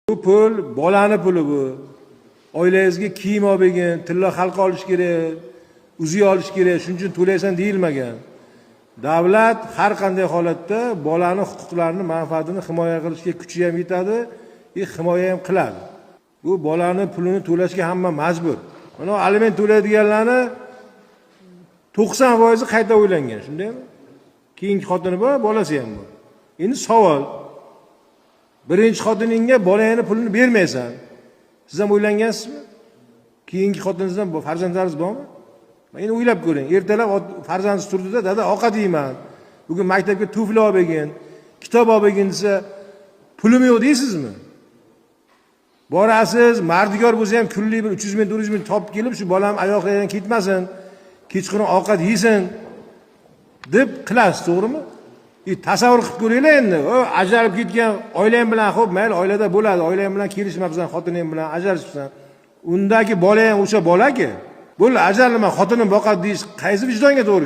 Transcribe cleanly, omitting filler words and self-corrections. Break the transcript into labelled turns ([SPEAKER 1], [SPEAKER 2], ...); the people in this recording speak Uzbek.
[SPEAKER 1] Bu pul bolani puli bu. Oilangizga kiyim olib bergin, tilla xalq olish kerak, uzi olish kerak, shuning uchun to'laysan deyilmagan. Davlat har qanday holatda bolani huquqlarini, manfaatini himoya qilishga kuchi ham yetadi, himoya ham qiladi. Bu bolani pulini to'lashga hamma majbur. Mana aliment to'laydiganlarni 90% qayta o'ylangan, shundaymi? Keyingi xotini bor, bolasi ham bor. Endi savol: birinchi xotiningga bolangni pulini bermaysan. Siz ham o'ylangansizmi? Keyingi xotiningizdan farzandlaringiz bormi? Endi o'ylab ko'ring. Ertalab farzandingiz turdida, "Dada, ovqat yeyman. Bugun maktabga tufli olib bergin, kitob olib bergin" desa, "Pulim yo'q" deysizmi? Borasiz, mardiyor bo'lsa ham kunlik bir 300 ming, 400 ming topib kelib, shu bolam oyoqlardan ketmasin, kechqurun ovqat yesin deb qilasiz, to'g'rimi? Tasavvur qilib ko'ringlar endi. Ajralib ketgan oilang bilan, xo'p, mayli, oilada bo'ladi, oilang bilan kelishmabsan, xotining bilan ajralishibsan. Undagi bola ham o'sha bola-ku. Bo'ldi, ajralaman, xotinim boqadi deyish qaysi vijdonga to'g'ri?